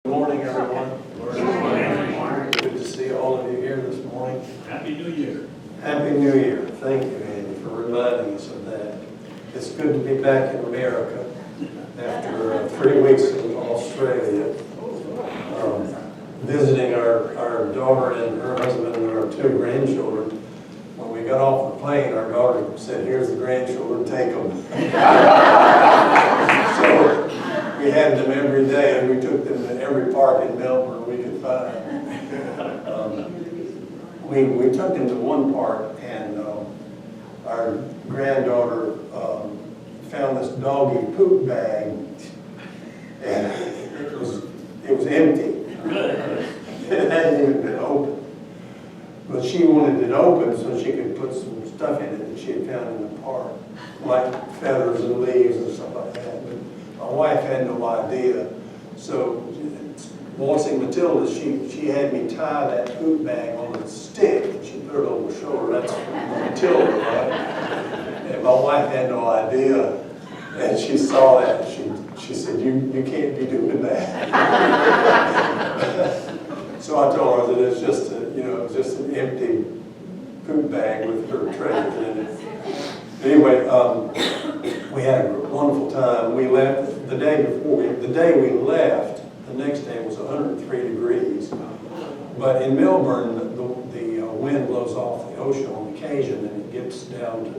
Good morning, everyone. Good morning. Good to see all of you here this morning. Happy New Year. Happy New Year. Thank you, Andy, for reminding us of that. It's good to be back in America after 3 weeks in Australia, visiting our daughter and her husband and our 2 grandchildren. When we got off the plane, our daughter said, "Here's the grandchildren, take them." So we had them every day, and we took them to every park in Melbourne we could find. We took them to one park, and our granddaughter found this doggy poop bag, and it was empty. It hadn't even been opened. But she wanted it open so she could put some stuff in it that she had found in the park, like feathers and leaves and stuff like that. But my wife had no idea. So, waltzing Matilda, she had me tie that poop bag on a stick, and she put it over her shoulder. That's Matilda, right? And my wife had no idea. And she saw that. She said, you can't be doing that. So I told her that it's just just an empty poop bag with her treasures in it. Anyway, we had a wonderful time. We left the day we left, the next day was 103 degrees. But in Melbourne, the wind blows off the ocean on occasion, and it gets down to,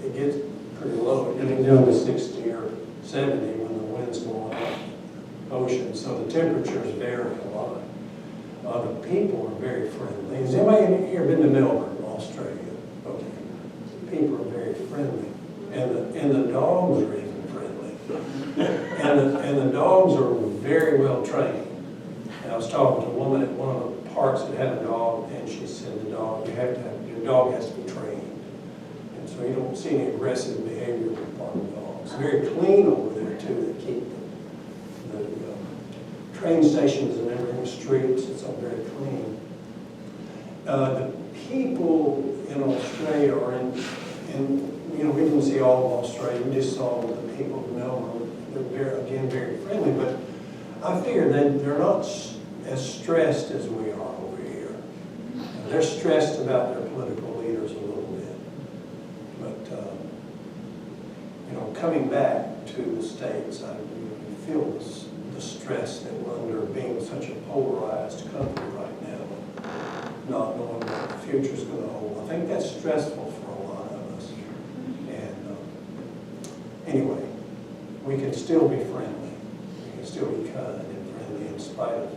it gets pretty low. It gets down to 60 or 70 when the wind's blowing off the ocean. So the temperatures vary a lot. The people are very friendly. Has anybody here been to Melbourne, Australia? Okay. People are very friendly. And the dogs are even friendly. And the dogs are very well trained. And I was talking to a woman at one of the parks that had a dog, and she said your dog has to be trained. And so you don't see any aggressive behavior on the part of dogs. Very clean over there too. They keep the train stations and everything, streets, it's all very clean. The people in Australia are in we didn't see all of Australia, we just saw the people of Melbourne. They're very friendly, but I figure they're not as stressed as we are over here. They're stressed about their political leaders a little bit. But, coming back to the States, I feel the stress that we're under being such a polarized country right now, not knowing what the future's going to hold. I think that's stressful for a lot of us. And anyway, we can still be friendly. We can still be kind and friendly in spite of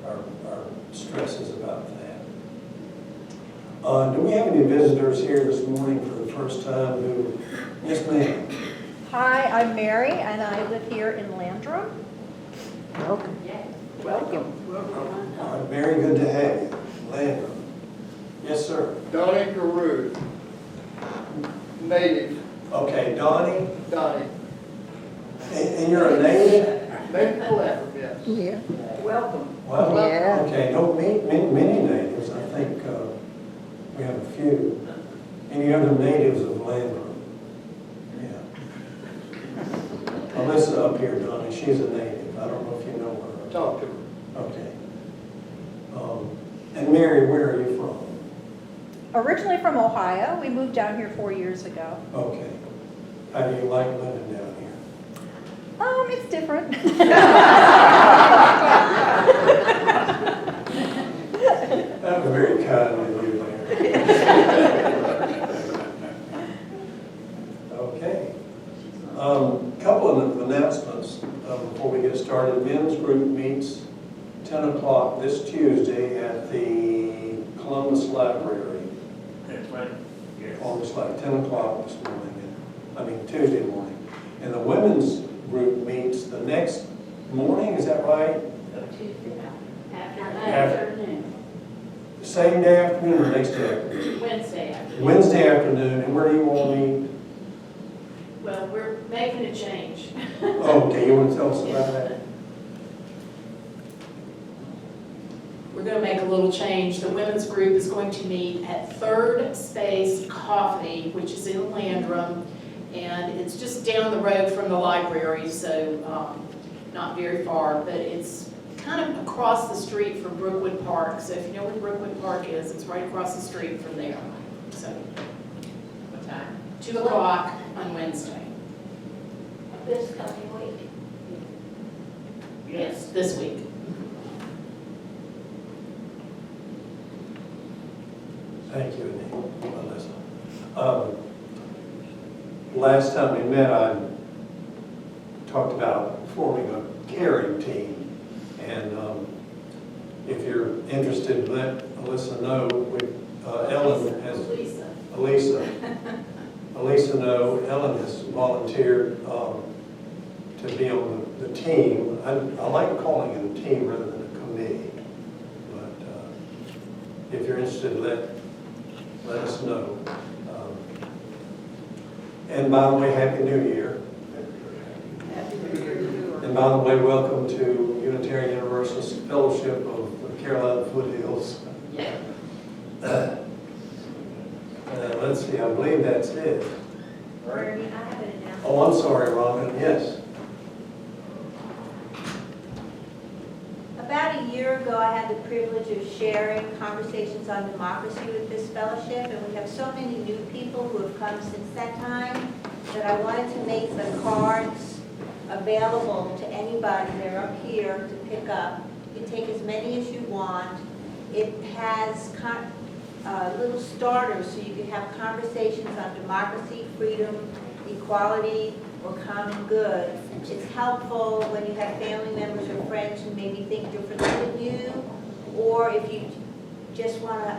our stresses about that. Do we have any visitors here this morning for the first time? Yes, ma'am. Hi, I'm Mary, and I live here in Landrum. Welcome. Welcome. All right, very good to have you. Landrum. Yes, sir. Donnie Carew, native. Okay, Donnie. Donnie. And you're a native? Native Clever, yes. Yeah. Welcome. Well, Yeah. okay, don't meet many natives. I think we have a few. Any other natives of Landrum? Yeah. Alyssa up here, Donnie, she's a native. I don't know if you know her. Talk to her. Okay. And Mary, where are you from? Originally from Ohio. We moved down here 4 years ago. Okay. How do you like living down here? It's different. That was very kind of you there. Okay. Couple of announcements before we get started. Men's group meets 10 o'clock this Tuesday at the Columbus Library. That's right. Yes. Almost like 10 o'clock this morning. Tuesday morning. And the women's group meets the next morning, is that right? Afternoon. Same day afternoon or next day afternoon? Wednesday afternoon. Wednesday afternoon. And where do you want to meet? Well, we're making a change. Okay, you want to tell us about that? We're going to make a little change. The women's group is going to meet at Third Space Coffee, which is in Landrum, and it's just down the road from the library, so not very far, but it's kind of across the street from Brookwood Park. So if you know where Brookwood Park is, it's right across the street from there. So What time? 2 o'clock on Wednesday. This coming week. Yes, this week. Thank you, Melissa. Last time we met, I talked about forming a caring team. And if you're interested, let Alyssa know. Ellen has, Elisa know, Ellen has volunteered to be on the team. I like calling it a team rather than a committee. But if you're interested, let us know. And by the way, Happy New Year. And by the way, welcome to Unitarian Universalist Fellowship of the Carolina Foothills. Yeah. Let's see, I believe that's it. Ernie, I have an announcement. Oh, I'm sorry, Robin, yes. About a year ago, I had the privilege of sharing conversations on democracy with this fellowship, and we have so many new people who have come since that time that I wanted to make the cards available to anybody. They're up here to pick up. You can take as many as you want. It has little starters so you can have conversations on democracy, freedom, equality, or common good. It's helpful when you have family members or friends who maybe think differently than you, or if you just want to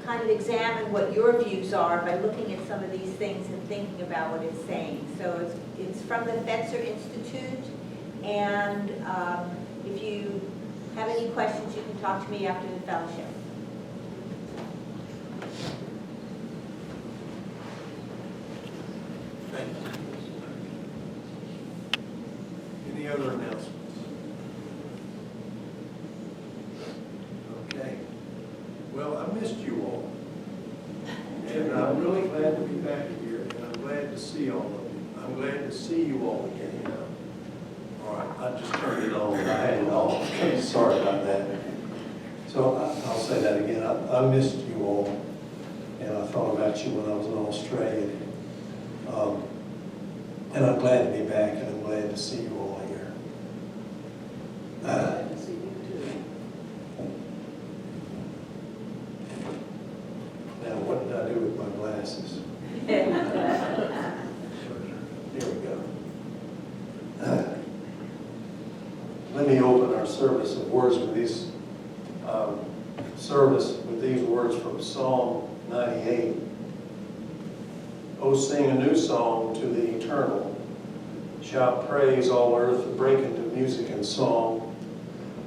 kind of examine what your views are by looking at some of these things and thinking about what it's saying. So it's from the Fetzer Institute, and if you have any questions, you can talk to me after the fellowship. Thank you. Any other announcements? Okay. Well, I missed you all. And I'm really glad to be back here, and I'm glad to see all of you. I'm glad to see you all again. All right, I just turned it on, I had it off. Okay, sorry about that. So I'll say that again. I missed you all, and I thought about you when I was in Australia. And I'm glad to be back, and I'm glad to see you all here. Glad to see you too. Now, what did I do with my glasses? Here we go. Let me open our service of words with these words from Psalm 98. Oh, sing a new song to the eternal. Shout praise, all earth, break into music and song.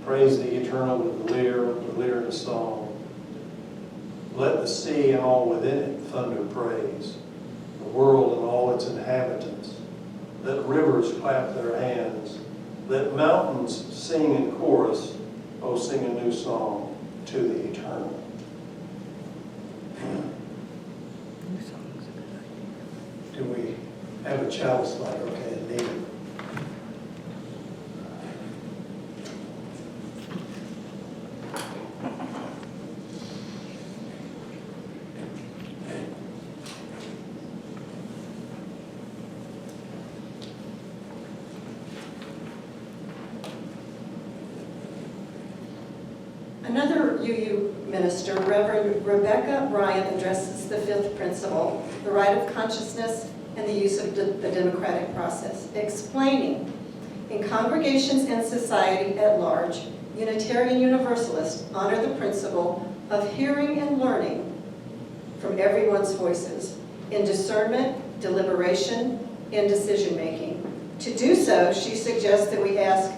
Praise the eternal with the lyre and song. Let the sea and all within it thunder praise, the world and all its inhabitants. Let rivers clap their hands. Let mountains sing in chorus. Oh, sing a new song to the eternal. Do we have a chalice light? Okay, need it. Another UU minister, Reverend Rebecca Bryant, addresses the fifth principle, the right of consciousness and the use of the democratic process, explaining, in congregations and society at large, Unitarian Universalists honor the principle of hearing and learning from everyone's voices in discernment, deliberation, and decision-making. To do so, she suggests that we ask,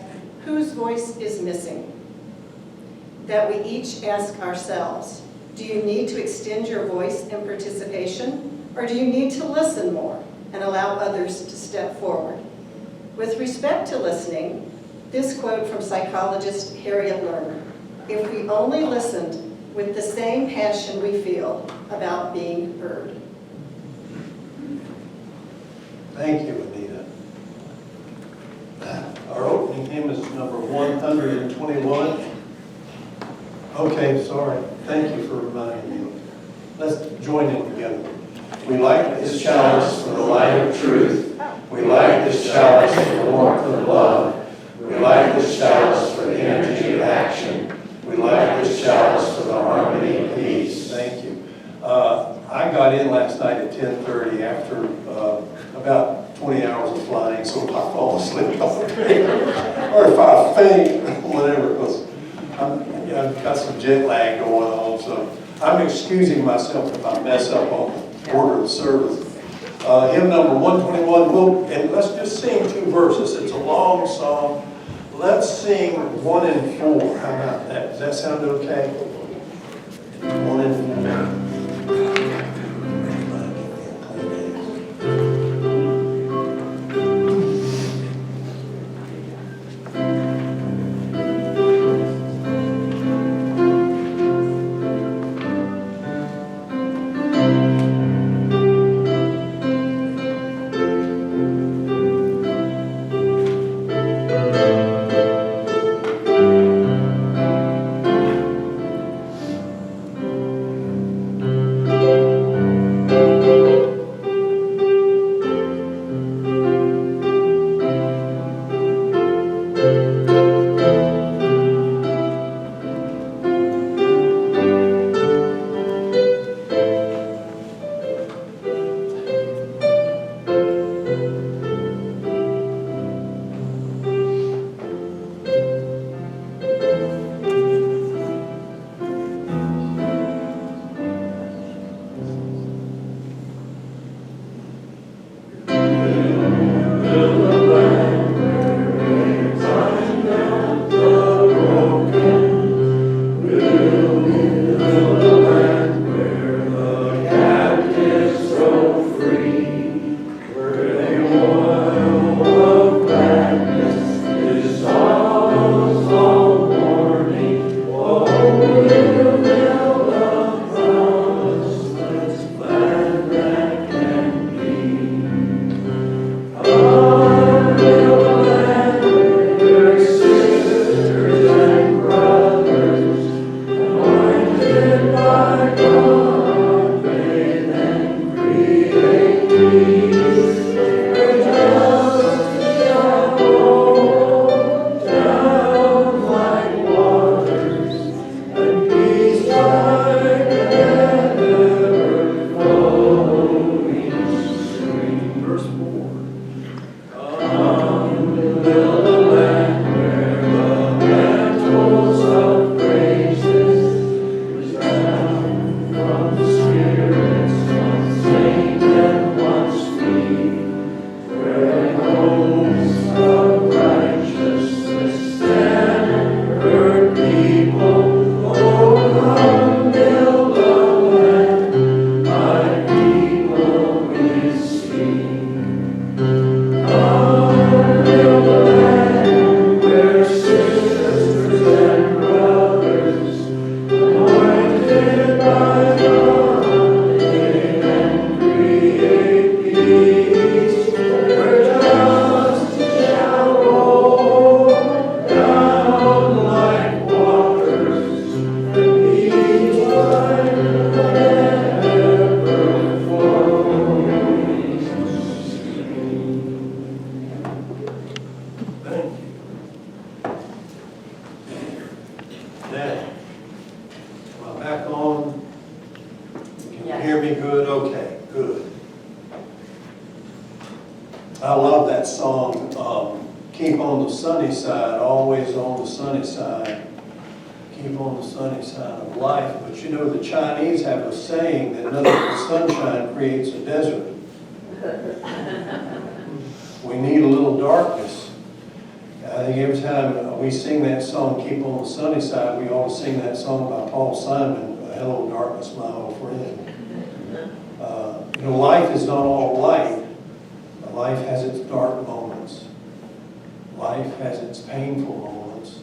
whose voice is missing? That we each ask ourselves, do you need to extend your voice and participation, or do you need to listen more and allow others to step forward? With respect to listening, this quote from psychologist Harriet Lerner, if we only listened with the same passion we feel about being heard. Thank you, Anita. number 121. Okay, sorry. Thank you for reminding me. Let's join in together. We light this chalice for the light of truth. We light this chalice for the warmth of love. We light this chalice for the energy of action. We light this chalice for the harmony of peace. Thank you. I got in last night at 10:30 after about 20 hours of flying, so if I fall asleep or if I faint, whatever, because I've got some jet lag going on, so I'm excusing myself if I mess up on the order of service. Hymn number 121, and let's just sing 2 verses. It's a long song. Let's sing 1 and 4. How about that? Does that sound okay? 1 and 4. I love that song, keep on the sunny side, always on the sunny side. Keep on the sunny side of life. But you know, the Chinese have a saying that nothing but sunshine creates a desert. We need a little darkness. I think every time we sing that song, Keep on the Sunny Side, we always sing that song by Paul Simon, Hello Darkness, My Old Friend. You know, life is not all light. Life has its dark moments. Life has its painful moments.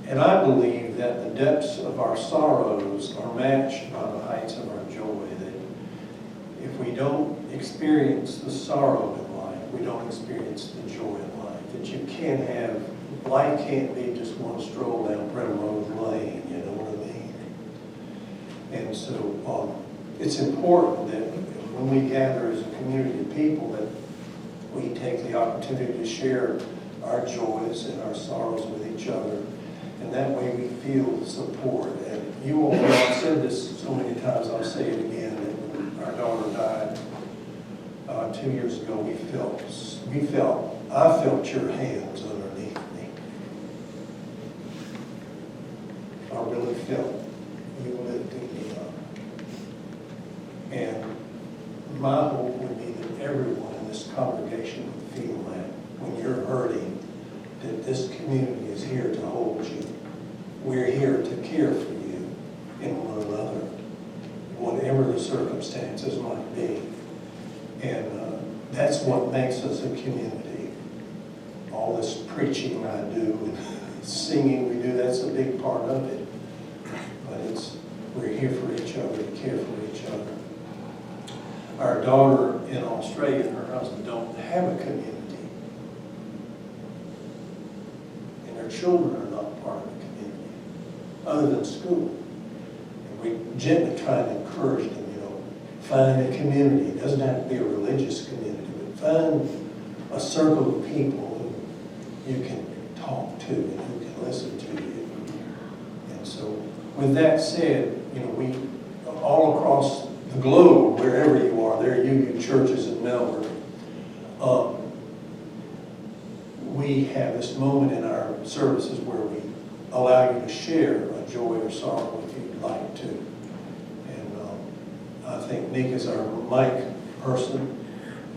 And I believe that the depths of our sorrows are matched by the heights of our joy. That if we don't experience the sorrow in life, we don't experience the joy in life. that you can't have, life can't be just one stroll down Primrose Lane, you know what I mean? And so it's important that when we gather as a community of people that we take the opportunity to share our joys and our sorrows with each other. And that way we feel support. And you all know, I've said this so many times, I'll say it again, that when our daughter died 2 years ago, I felt your hands underneath me. I really felt you lifting me up. And my hope would be that everyone in this congregation would feel that when you're hurting, that this community is here to hold you. We're here to care for you and one another, whatever the circumstances might be. And that's what makes us a community. All this preaching I do and singing we do, that's a big part of it. But we're here for each other, to care for each other. Our daughter in Australia and her husband don't have a community. And their children are not part of the community, other than school. And we gently try to encourage them, find a community. It doesn't have to be a religious community, but find a circle of people who you can talk to and who can listen to you. And so with that said, we all across the globe, wherever you are, there are UU churches in Melbourne. We have this moment in our services where we allow you to share a joy or sorrow if you'd like to. And I think Nick is our mic person.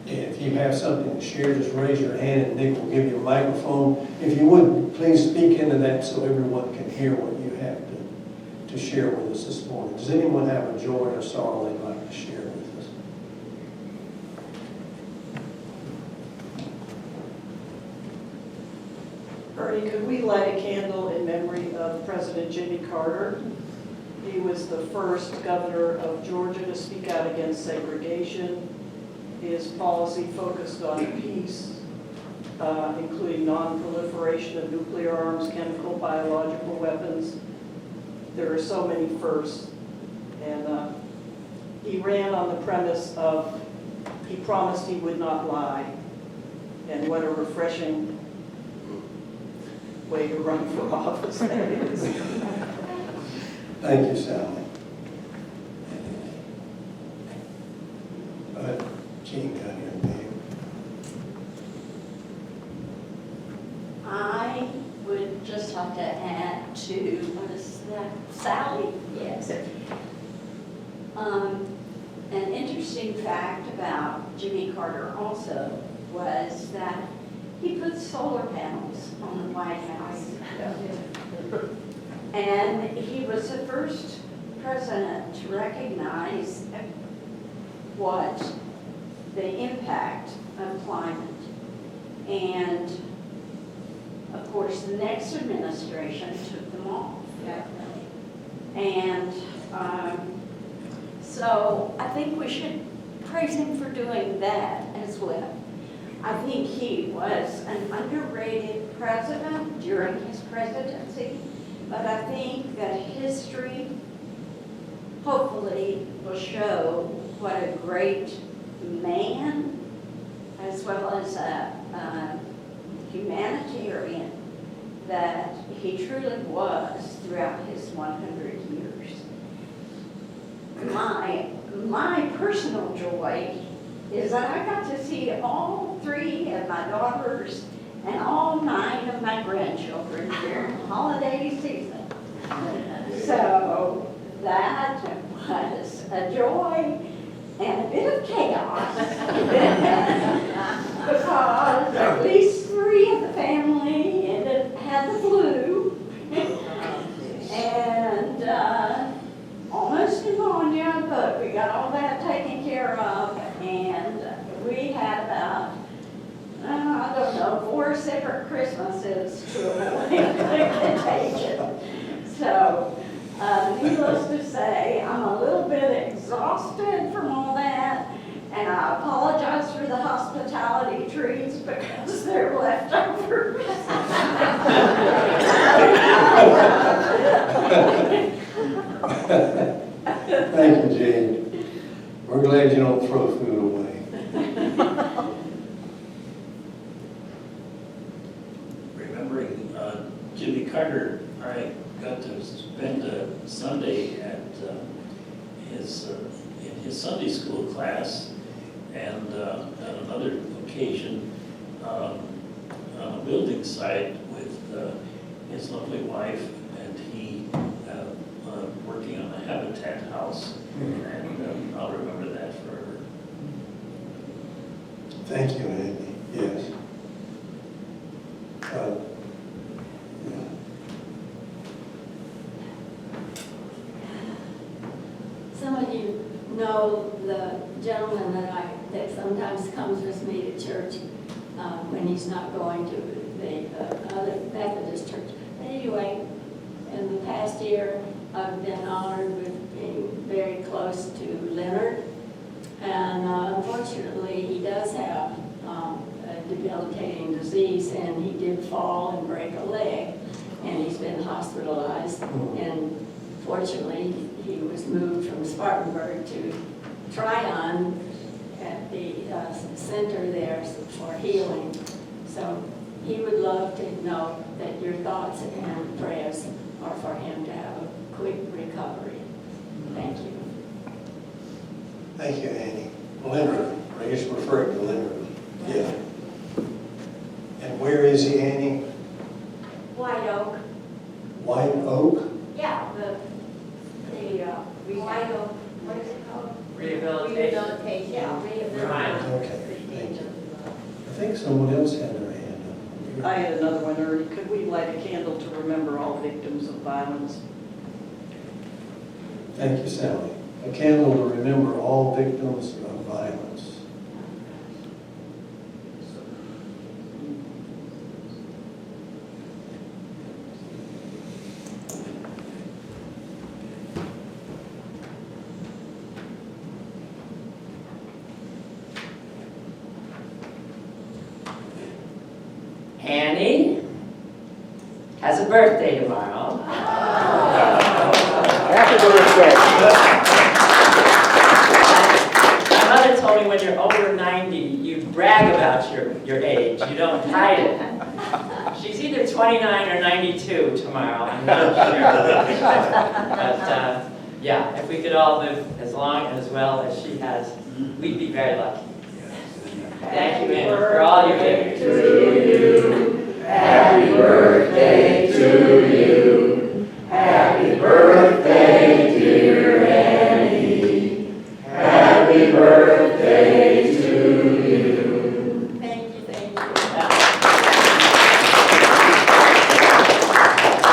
And if you have something to share, just raise your hand and Nick will give you a microphone. If you would, please speak into that so everyone can hear what you have to share with us this morning. Does anyone have a joy or sorrow they'd like to share with us? Ernie, could we light a candle in memory of President Jimmy Carter? He was the first governor of Georgia to speak out against segregation. His policy focused on peace, including non-proliferation of nuclear arms, chemical, biological weapons. There are so many firsts. And he ran on the premise of, he promised he would not lie. And what a refreshing way to run for office that is. Thank you, Sally. Jean got here, Dave. I would just like to add to, what is that, Sally? Yes. An interesting fact about Jimmy Carter also was that he put solar panels on the White House. And he was the first president to recognize what the impact of climate. And of course, the next administration took them off. And so I think we should praise him for doing that as well. I think he was an underrated president during his presidency, but I think that history hopefully will show what a great man, as well as a humanitarian, that he truly was throughout his 100 years. My personal joy is that I got to see all 3 of my daughters and all 9 of my grandchildren during the holiday season. So that was a joy and a bit of chaos because at least 3 of the family had the flu and almost pneumonia, but we got all that taken care of, and we had about, I don't know, 4 separate Christmases to avoid contagion. So, needless to say, I'm a little bit exhausted from all that, and And I apologize for the hospitality trees because they're leftovers. Thank you, Jane. We're glad you don't throw food away. Remembering Jimmy Carter, I got to spend a Sunday at in his Sunday school class, and on another occasion on a building site with his lovely wife, and he working on a habitat house, and I'll remember that forever. Thank you, Andy. Yes. Yeah. Some of you know the gentleman that sometimes comes with me to church when he's not going to the other Methodist church. Anyway, in the past year, I've been honored with being very close to Leonard. And unfortunately, he does have a debilitating disease, and he did fall and break a leg, and he's been hospitalized. And fortunately, he was moved from Spartanburg to Tryon at the center there for healing. So he would love to know that your thoughts and prayers are for him to have a quick recovery. Thank you. Thank you, Andy. Leonard, I used to refer to Leonard. Yeah. And where is he, Andy? White Oak. White Oak? Yeah, the White Oak, what is it called? Rehabilitation. Yeah, rehabilitation. Okay, thank you. I think someone else had their hand up. I had another one, Ernie. Could we light a candle to remember all victims of violence? Thank you, Sally. A candle to remember all victims of violence. Annie has a birthday tomorrow. Happy birthday. My mother told me when you're over 90, you brag about your age. You don't hide it. She's either 29 or 92 tomorrow. I'm not sure. But yeah, if we could all live as long and as well as she has, we'd be very lucky. Thank you, Annie, for all you do. Happy birthday to you. Happy birthday, dear Annie. Happy birthday to you. Thank you, thank you.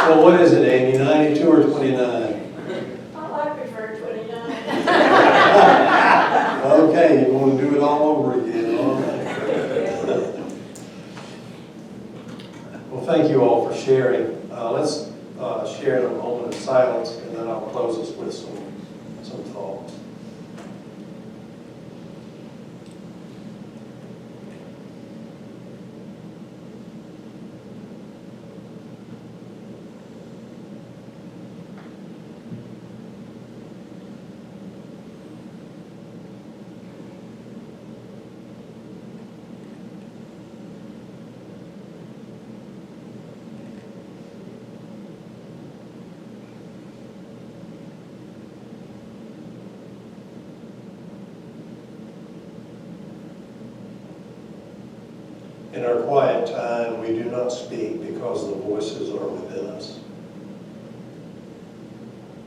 Well, what is it, Andy? 92 or 29? Oh, I prefer 29. Okay, you want to do it all over again, all right. Well, thank you all for sharing. Let's share in a moment of silence, and then I'll close us with some thoughts. In our quiet time, we do not speak because the voices are within us.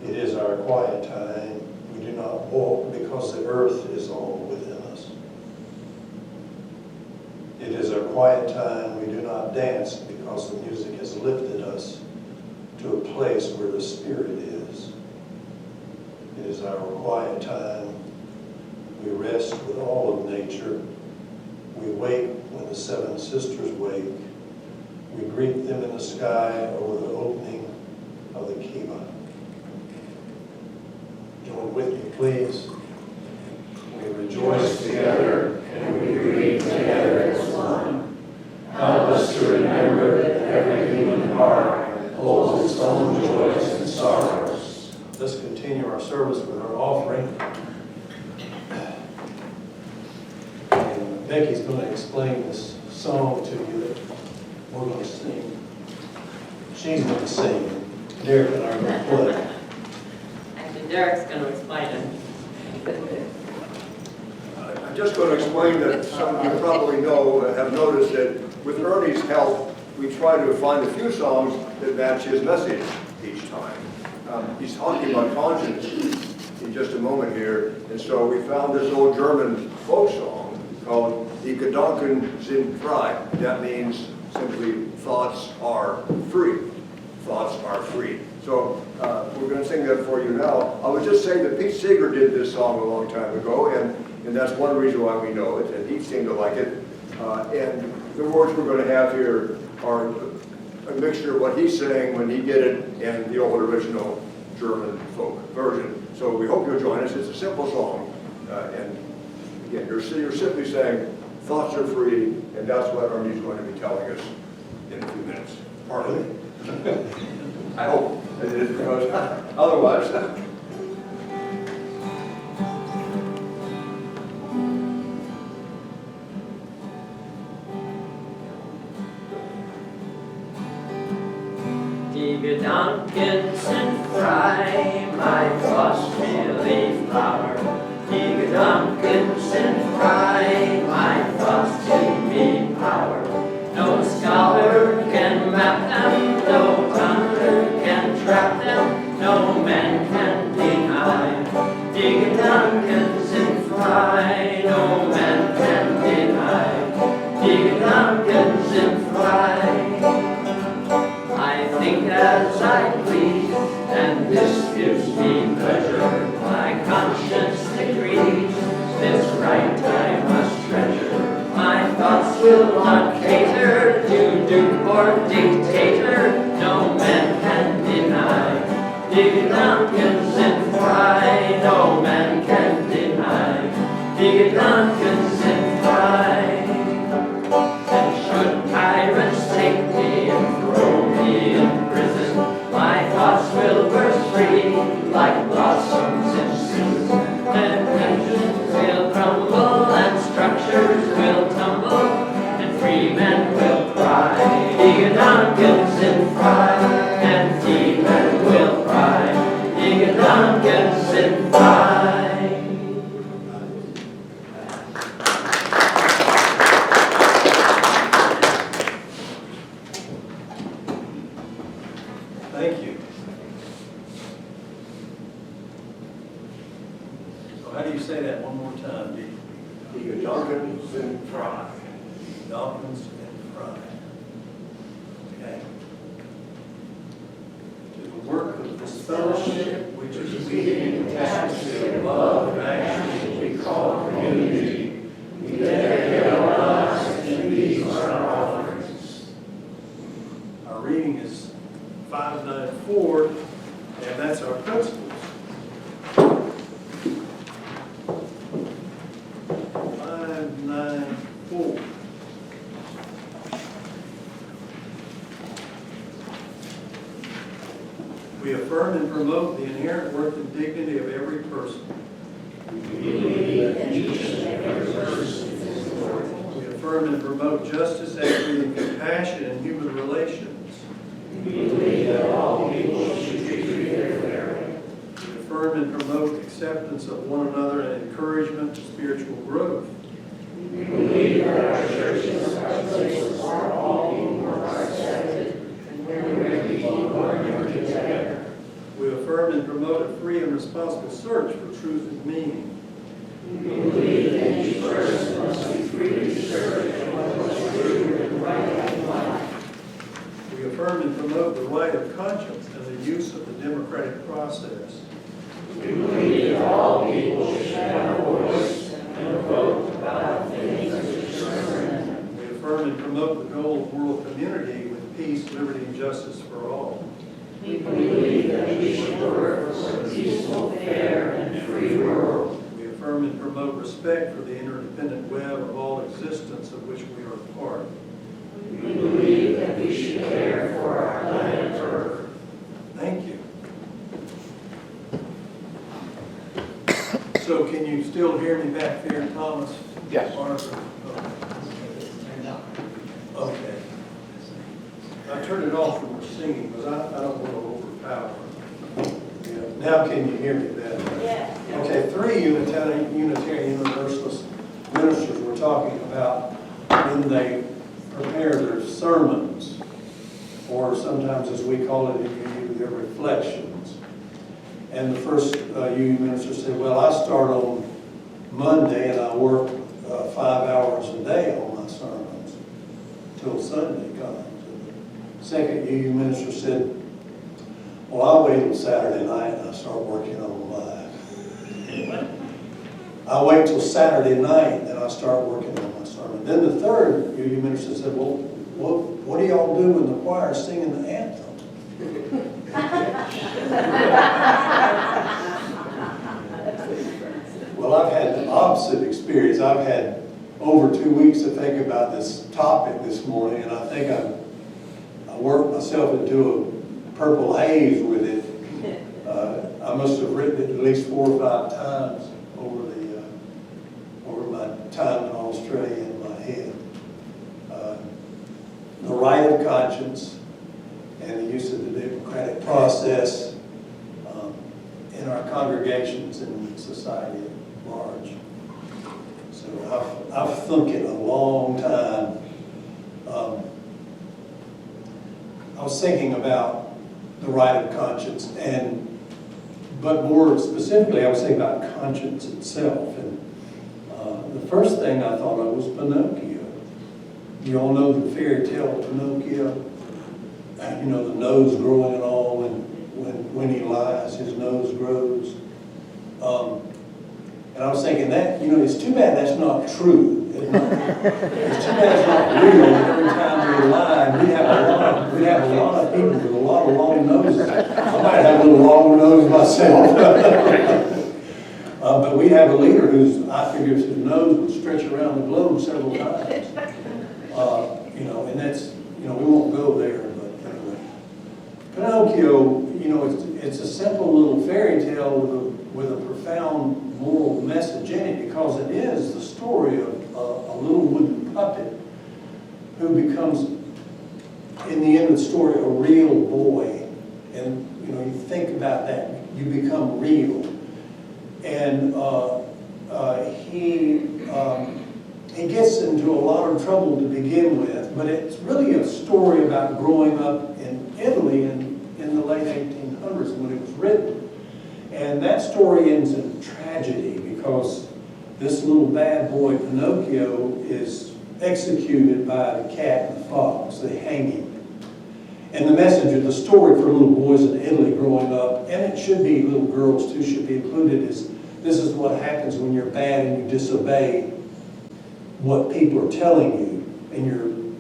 It is our quiet time. We do not walk because the earth is all within us. It is our quiet time. We do not dance because the music has lifted us to a place where the Spirit is. It is our quiet time. We rest with all of nature. We wake when the seven sisters wake. We greet them in the sky over the opening of the kiva. Join with me, please. We rejoice together Becky's going to explain this song to you that we're going to sing. She's going to sing, and Derek and I are going to play. Actually, Derek's going to explain it. I'm just going to explain that some of you probably know, have noticed that with Ernie's help, we try to find a few songs that match his message each time. He's talking about conscience in just a moment here, and so we found this old German folk song called Die Gedanken sind frei. That means simply thoughts are free. Thoughts are free. So we're going to sing that for you now. I would just say that Pete Seeger did this song a long time ago, and that's one reason why we know it, and he seemed to like it. And the words we're going to have here are a mixture of what he's saying when he did it and the old original German folk version. So we hope you'll join us. It's a simple song. And again, you're simply saying, thoughts are free, and that's what Ernie's going to be telling us in a few minutes. Partly. I hope it is, because otherwise. Die Gedanken sind frei, my thoughts really flower. Die Gedanken sind frei, my thoughts give me power. No scholar can map them, no thunder can trap them, no man can deny. Die Gedanken sind frei, no man can deny. Die Gedanken sind frei. I think as I please, and this gives me pleasure. My conscience agrees, this right I must treasure. My thoughts will not cater to duke or dictator, no man can deny. Die Gedanken sind frei, no man can deny. Die Gedanken sind frei. And should tyrants take me and throw me in prison, my thoughts will burst free like blossoms in season. And nations will crumble and structures will tumble, and free men will cry. Die Gedanken sind frei, and free men will cry. Die Gedanken sind frei. Thank you. So how do you say that one more time, Dee? Die Gedanken sind frei. Dolphins and fry. Okay. To the work of this fellowship, which is being attached to love and action we call community, we dedicate our lives and these are our offerings. Our reading is 594, and that's our principles. 594. We affirm and promote the inherent worth and dignity of every person. We believe that each and every person is important. We affirm and promote justice, equity, and compassion in human relations. We believe that all people should be treated fairly. We affirm and promote acceptance of one another and encouragement to spiritual growth. We believe that our churches are places where all people are accepted and where people learn together. We affirm and promote a free and responsible search for truth and meaning. We believe that each person must be free to search for what is true and right in life. We affirm and promote the right of conscience and the use of the democratic process. We believe that all people should have a voice and a vote about things which concern them. We affirm and promote the goal of world community with peace, liberty, and justice for all. We believe that we should work for a peaceful, fair, and free world. We affirm and promote respect for the interdependent web of all existence of which we are a part. We believe that we should care for our planet Earth. Thank you. So can you still hear me back there, Thomas? Yes. Okay. I turned it off when we're singing, because I don't want to overpower. Yeah. Now can you hear me better? Yes. Okay, 3 Unitarian Universalist ministers were talking about when they prepare their sermons, or sometimes as we call it in UU, their reflections. And the first UU minister said, well, I start on Monday and I work 5 hours a day on my sermons till Sunday comes. And the second UU minister said, well, I wait till Saturday night and I start working on mine. I wait till Saturday night and I start working on my sermon. Then the third UU minister said, well, what do y'all do when the choir's singing the anthem? Well, I've had the opposite experience. I've had over 2 weeks to think about this topic this morning, and I think I worked myself into a purple haze with it. I must have written it at least 4 or 5 times over my time in Australia in my head. The right of conscience and the use of the democratic process in our congregations and society at large. So I've thunk it a long time. I was thinking about the right of conscience, but more specifically, I was thinking about conscience itself. And the first thing I thought of was Pinocchio. You all know the fairy tale of Pinocchio? You know, the nose growing and all, and when he lies, his nose grows. And I was thinking that, you know, it's too bad that's not true. It's too bad it's not real. Every time we lie, we have a lot of people with a lot of long noses. I might have a little long nose myself. But we have a leader I figure his nose would stretch around the globe several times. You know, and that's, you know, we won't go there, but anyway. Pinocchio, you know, it's a simple little fairy tale with a profound moral message in it, because it is the story of a little wooden puppet who becomes, in the end of the story, a real boy. And, you know, you think about that, you become real. And he gets into a lot of trouble to begin with, but it's really a story about growing up in Italy in the late 1800s when it was written. And that story ends in tragedy, because this little bad boy, Pinocchio, is executed by the cat and the fox. They hang him. And the message of the story for little boys in Italy growing up, and it should be little girls too, should be included, is this is what happens when you're bad and you disobey what people are telling you, and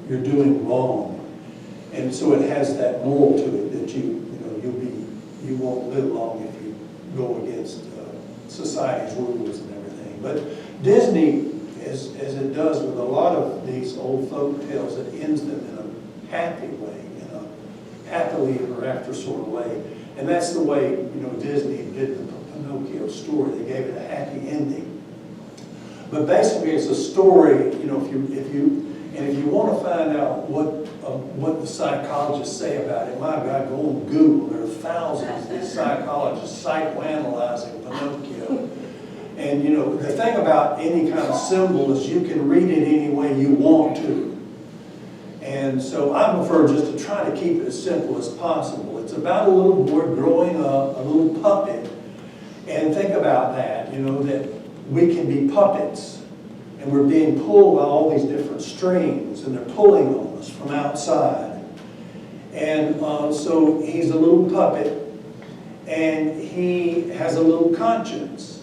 you're doing wrong. And so it has that moral to it that you won't live long if you go against society's rules and everything. But Disney, as it does with a lot of these old folk tales, it ends them in a happy way, in a happily ever after sort of way. And that's the way, you know, Disney did the Pinocchio story. They gave it a happy ending. But basically, it's a story. You know, if you want to find out what the psychologists say about it, my God, go on Google. There are thousands of these psychologists psychoanalyzing Pinocchio. And you know, the thing about any kind of symbol is you can read it any way you want to. And so I prefer just to try to keep it as simple as possible. It's about a little boy growing up, a little puppet. And think about that, you know, that we can be puppets, and we're being pulled by all these different strings, and they're pulling on us from outside. And so he's a little puppet, and he has a little conscience.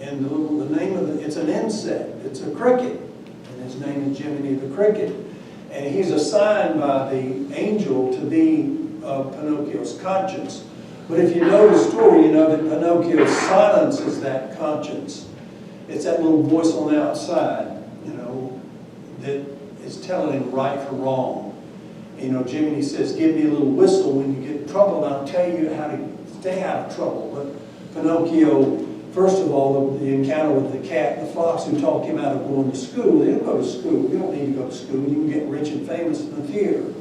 And the name of it's an insect, it's a cricket, and his name is Jiminy the Cricket. And he's assigned by the angel to be Pinocchio's conscience. But if you know the story, you know that Pinocchio silences that conscience. It's that little voice on the outside, you know, that is telling him right from wrong. You know, Jiminy says, give me a little whistle when you get in trouble, and I'll tell you how to stay out of trouble. But Pinocchio, First of all, the encounter with the cat and the fox who talked him out of going to school. They don't go to school. You don't need to go to school. You can get rich and famous in the theater.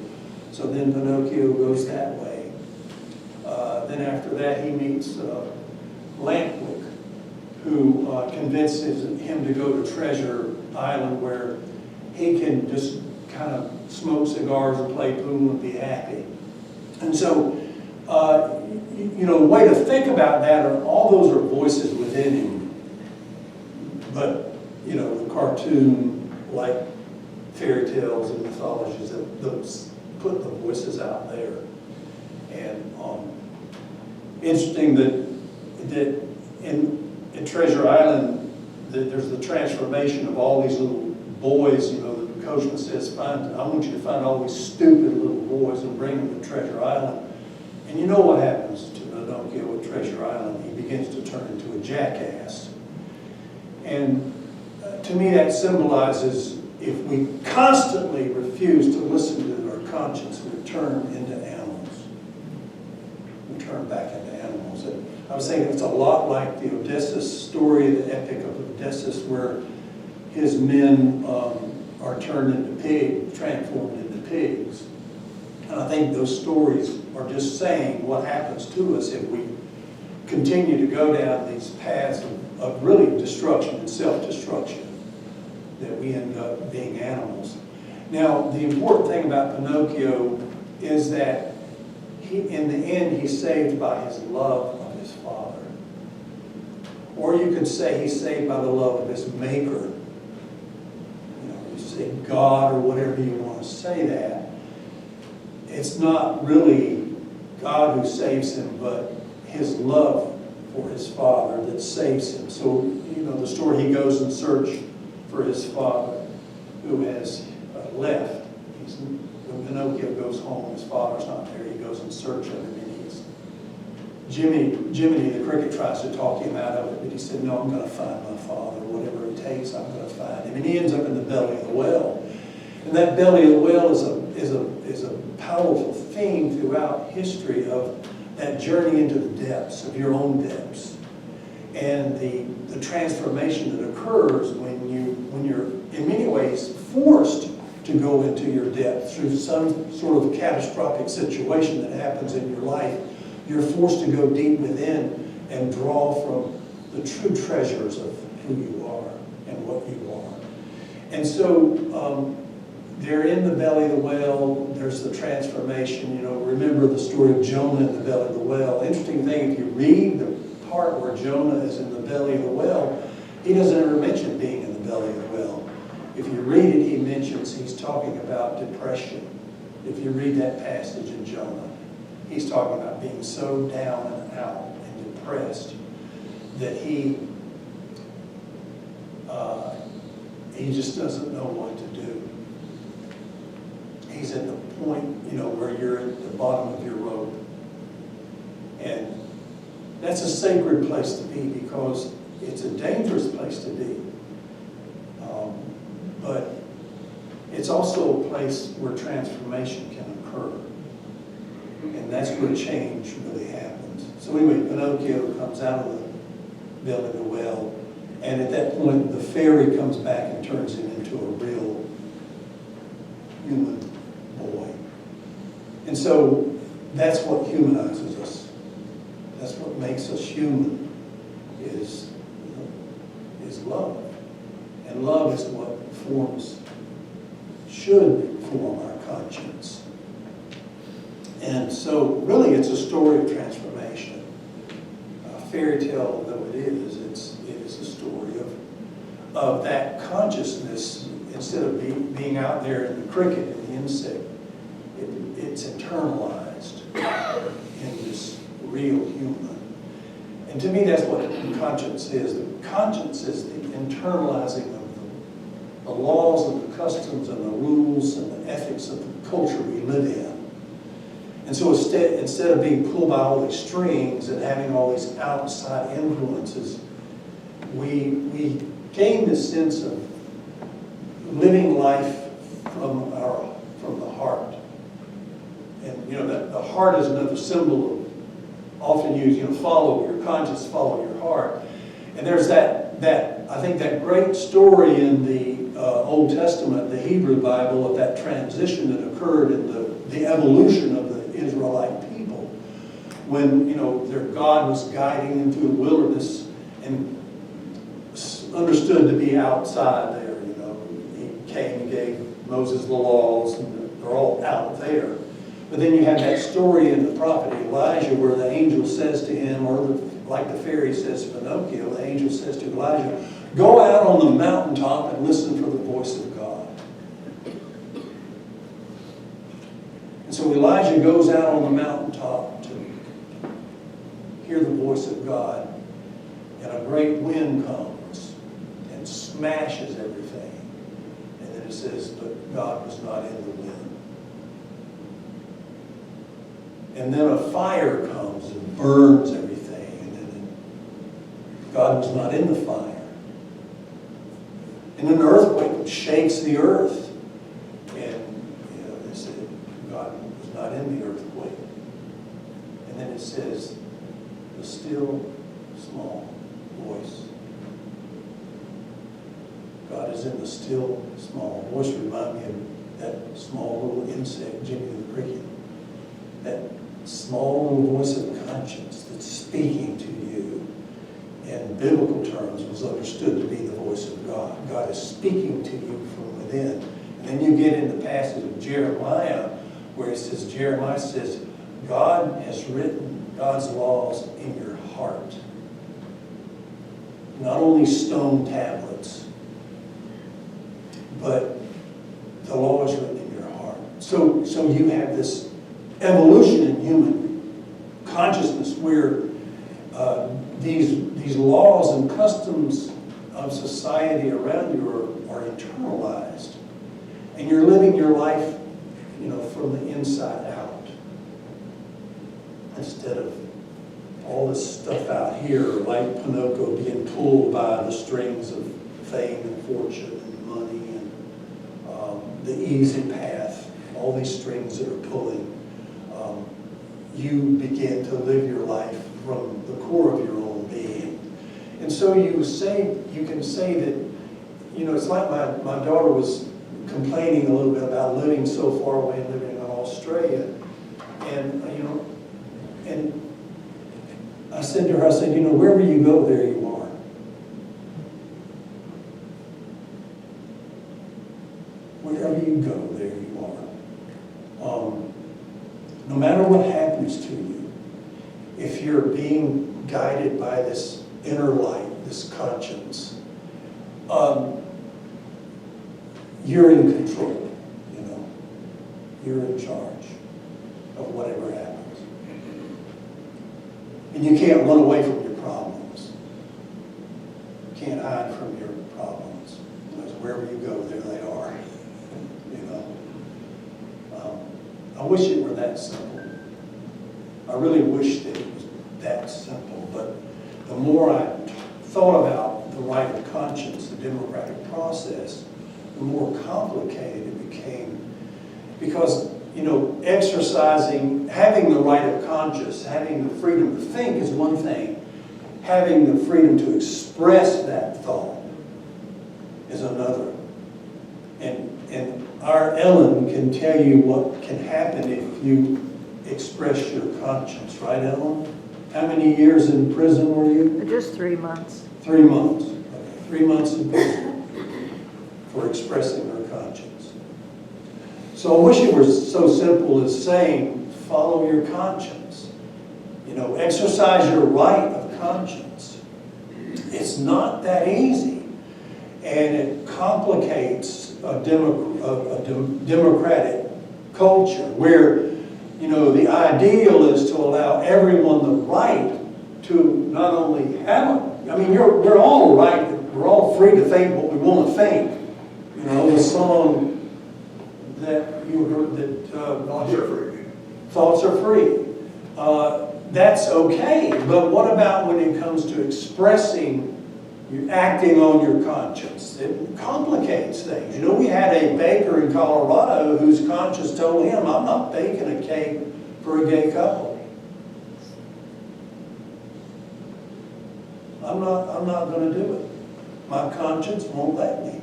So then Pinocchio goes that way. Then after that, he meets Lampwick, who convinces him to go to Treasure Island, where he can just kind of smoke cigars and play pool and be happy. And so, the way to think about that are all those are voices within him. But, the cartoon, like fairy tales and mythologies, those put the voices out there. And interesting that in Treasure Island, there's the transformation of all these little boys. The coachman says, I want you to find all these stupid little boys and bring them to Treasure Island. And you know what happens to Pinocchio at Treasure Island? He begins to turn into a jackass. And to me, that symbolizes if we constantly refuse to listen to our conscience, we turn into animals. We turn back into animals. And I was thinking it's a lot like the Odysseus story, the epic of Odysseus, where his men are turned into pigs, transformed into pigs. And I think those stories are just saying what happens to us if we continue to go down these paths of really destruction and self-destruction, that we end up being animals. Now, the important thing about Pinocchio is that in the end, he's saved by his love of his father. Or you could say he's saved by the love of his maker. You say God or whatever you want to say that. It's not really God who saves him, but his love for his father that saves him. So, the story, he goes in search for his father who has left. When Pinocchio goes home, his father's not there. He goes in search of him, and Jiminy the cricket tries to talk him out of it, but he said, no, I'm going to find my father. Whatever it takes, I'm going to find him. And he ends up in the belly of the well. And that belly of the well is a powerful theme throughout history of that journey into the depths, of your own depths. And the transformation that occurs when you're in many ways forced to go into your depth through some sort of catastrophic situation that happens in your life. You're forced to go deep within and draw from the true treasures of who you are and what you are. And so they're in the belly of the whale. There's the transformation. Remember the story of Jonah in the belly of the whale. Interesting thing, if you read the part where Jonah is in the belly of the whale, he doesn't ever mention being in the belly of the whale. If you read it, he's talking about depression. If you read that passage in Jonah, he's talking about being so down and out and depressed that he just doesn't know what to do. He's at the point, where you're at the bottom of your rope. And that's a sacred place to be because it's a dangerous place to be. But it's also a place where transformation can occur. And that's where change really happens. So anyway, Pinocchio comes out of the belly of the well, and at that point, the fairy comes back and turns him into a real human boy. And so that's what humanizes us. That's what makes us human, is love. And love is what should form our conscience. And so really it's a story of transformation. A fairy tale though it is a story of that consciousness. Instead of being out there in the cricket and the insect, it's internalized in this real human. And to me that's what conscience is. The conscience is the internalizing of the laws and the customs and the rules and the ethics of the culture we live in. And so instead of being pulled by all these strings and having all these outside influences, we gain this sense of living life from the heart. And that the heart is another symbol of, often used, follow your conscience, follow your heart. And there's I think that great story in the Old Testament, the Hebrew Bible, of that transition that occurred in the evolution of the Israelite people. When, their God was guiding them through the wilderness and understood to be outside there, He came and gave Moses the laws, and they're all out there. But then you have that story in the prophet Elijah where the angel says to him, or like the fairy says to Pinocchio, the angel says to Elijah, go out on the mountaintop and listen for the voice of God. And so Elijah goes out on the mountaintop to hear the voice of God, and a great wind comes and smashes everything. And then it says, but God was not in the wind. And then a fire comes and burns everything, and then God was not in the fire. And an earthquake shakes the earth, and they said God was not in the earthquake. And then it says, the still small voice. God is in the still small voice. Remind me of that small little insect, Jimmy the Cricket. That small little voice of conscience that's speaking to you in biblical terms was understood to be the voice of God. God is speaking to you from within. And then you get in the passage of Jeremiah where Jeremiah says, God has written God's laws in your heart. Not only stone tablets, but the law is written in your heart. So you have this evolution in human consciousness where these laws and customs of society around you are internalized. And you're living your life, from the inside out. Instead of all this stuff out here, like Pinocchio being pulled by the strings of fame and fortune and money and the easy path, all these strings that are pulling, you begin to live your life from the core of your own being. And so you can say that, it's like my daughter was complaining a little bit about living so far away and living in Australia. And, and I said to her, wherever you go, there you are. Wherever you go, there you are. No matter what happens to you, if you're being guided by this inner light, this conscience, you're in control, You're in charge of whatever happens. And you can't run away from your problems. You can't hide from your problems. Because wherever you go, there they are. I wish it were that simple. I really wish that it was that simple. But the more I thought about the right of conscience, the democratic process, the more complicated it became. Because, having the right of conscience, having the freedom to think is one thing. Having the freedom to express that thought is another. And our Ellen can tell you what can happen if you express your conscience, right, Ellen? How many years in prison were you? Just 3 months. 3 months. Okay. 3 months in prison for expressing her conscience. So I wish it was so simple as saying, follow your conscience. Exercise your right of conscience. It's not that easy. And it complicates a democratic culture where, the ideal is to allow everyone the right to not only have we're all right, we're all free to think what we want to think. The song that you heard that thoughts are free. That's okay, but what about when it comes to expressing, acting on your conscience? It complicates things. We had a baker in Colorado whose conscience told him, I'm not baking a cake for a gay couple. I'm I'm not going to do it. My conscience won't let me.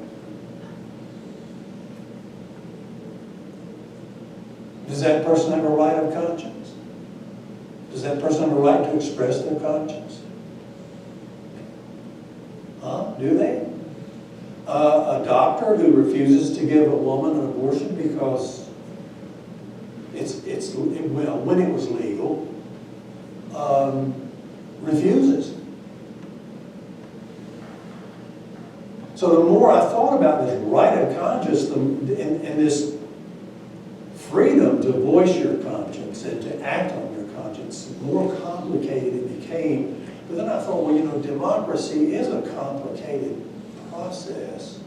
Does that person have a right of conscience? Does that person have a right to express their conscience? Do they? A doctor who refuses to give a woman an abortion because when it was legal, refuses. So the more I thought about this right of conscience and this freedom to voice your conscience and to act on your conscience, the more complicated it became. But then I thought, well, you know, democracy is a complicated process.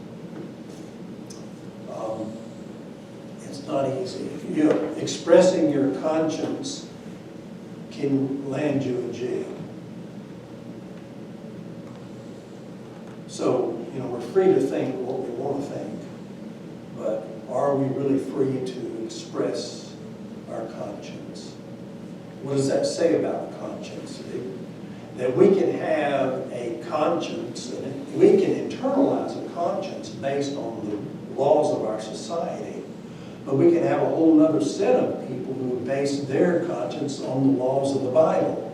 It's not easy. You know, expressing your conscience can land you in jail. So, you know, we're free to think what we want to think, but are we really free to express our conscience? What does that say about conscience? That we can have a conscience, and we can internalize a conscience based on the laws of our society, but we can have a whole other set of people who base their conscience on the laws of the Bible,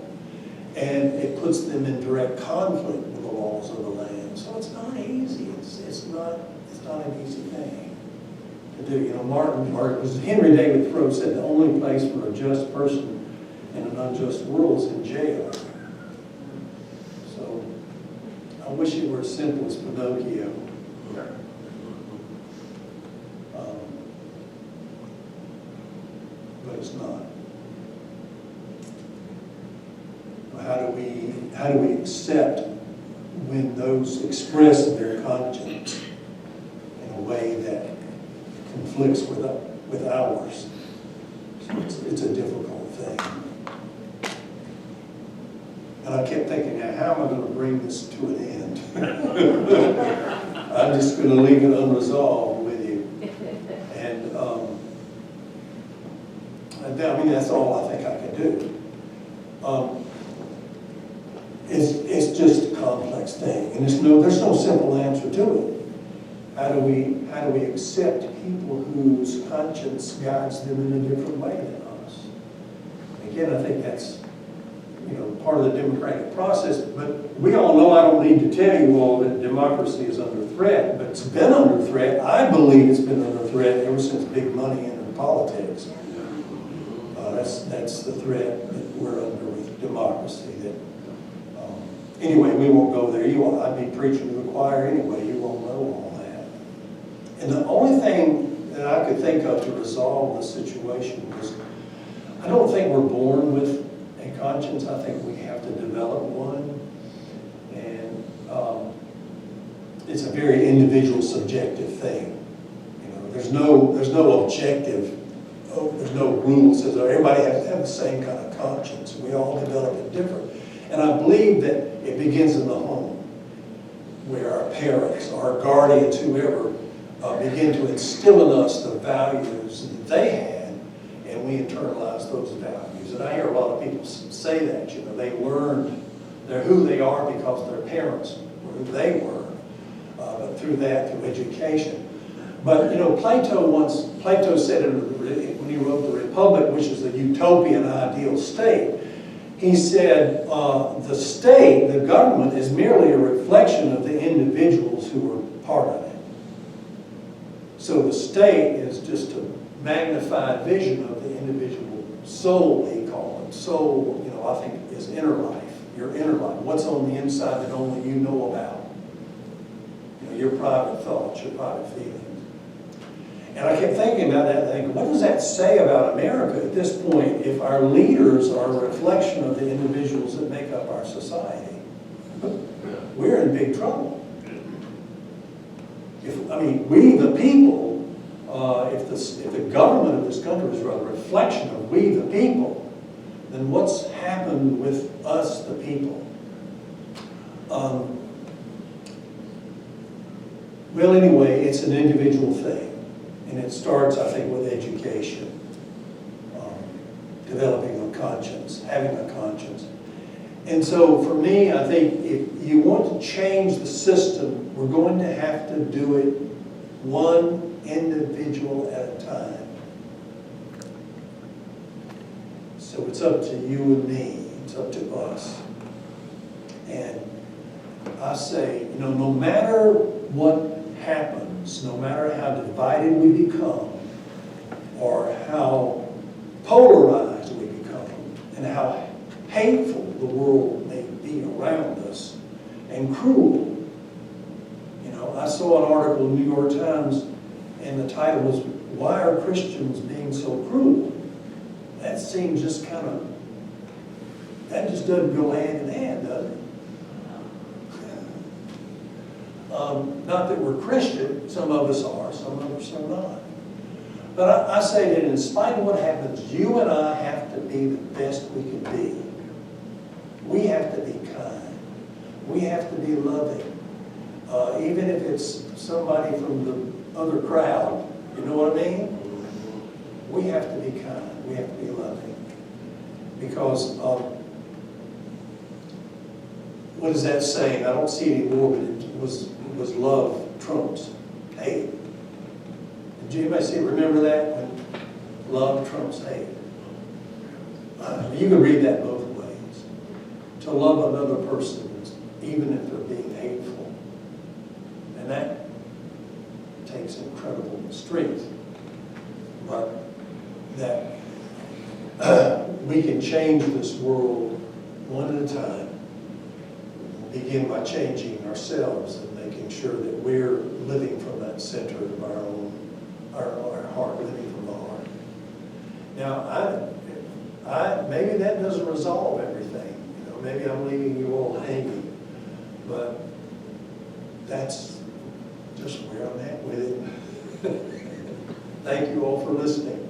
and it puts them in direct conflict with the laws of the land. So it's not easy. It's not an easy thing to do. You know, Henry David Thoreau said the only place for a just person in an unjust world is in jail. So I wish it were as simple as Pinocchio. But it's not. How do we accept when those express their conscience in a way that conflicts with ours? So it's a difficult thing. And I kept thinking, now, how am I going to bring this to an end? I'm just going to leave it unresolved with you. And I mean, that's all I think I can do. It's just a complex thing, and there's no simple answer to it. How do we accept people whose conscience guides them in a different way than us? Again, I think that's, you know, part of the democratic process. But we all know, I don't need to tell you all that democracy is under threat, but it's been under threat. I believe it's been under threat ever since big money entered politics. That's the threat that we're under with democracy. Anyway, we won't go there. I'd be preaching to the choir anyway. You won't know all that. And the only thing that I could think of to resolve the situation was, I don't think we're born with a conscience. I think we have to develop one. And it's a very individual, subjective thing. You know, there's no objective. There's no rule that says everybody has to have the same kind of conscience. We all develop it different. And I believe that it begins in the home, where our parents, our guardians, whoever, begin to instill in us the values that they had, and we internalize those values. And I hear a lot of people say that, you know, they learned who they are because their parents were who they were, but through education. But, you know, Plato said it when he wrote The Republic, which is a utopian ideal state. He said, the state, the government, is merely a reflection of the individuals who were part of it. So the state is just a magnified vision of the individual soul, he called it. Soul, you know, I think is inner life, your inner life. What's on the inside that only you know about. You know, your private thoughts, your private feelings. And I kept thinking about that, thinking, what does that say about America at this point if our leaders are a reflection of the individuals that make up our society? We're in big trouble. We the people, if the government of this country is a reflection of we the people, then what's happened with us the people? Well, anyway, it's an individual thing. And it starts, I think, with education, developing a conscience, having a conscience. And so for me, I think if you want to change the system, we're going to have to do it one individual at a time. So it's up to you and me, it's up to us. And I say, you know, no matter what happens, no matter how divided we become, or how polarized we become, and how hateful the world may be around us, and cruel. You know, I saw an article in the New York Times, and the title was, "Why Are Christians Being So Cruel?" That seems just kind of, that just doesn't go hand in hand, does it? Not that we're Christian, some of us are, some of us are not. But I say that in spite of what happens, you and I have to be the best we can be. We have to be kind. We have to be loving. Even if it's somebody from the other crowd, you know what I mean? We have to be kind. We have to be loving. Because, what is that saying? I don't see it anymore, but it was love trumps hate. Did anybody see, remember that? When love trumps hate. You can read that both ways. To love another person, even if they're being hateful. And that takes incredible strength. But that we can change this world one at a time. Begin by changing ourselves and making sure that we're living from that center of our own, our heart, living from the heart. Now, maybe that doesn't resolve everything. You know, maybe I'm leaving you all hanging, but that's just where I'm at with it. Thank you all for listening.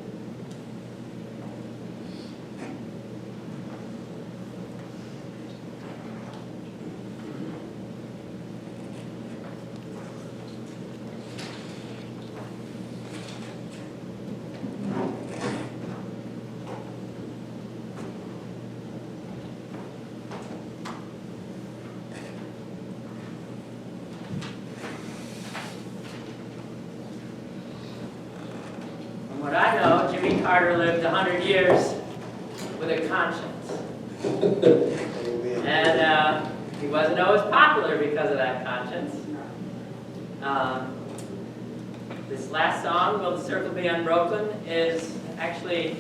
From what I know, Jimmy Carter lived 100 years with a conscience. And he wasn't always popular because of that conscience. This last song, "Will the Circle Be Unbroken," is actually,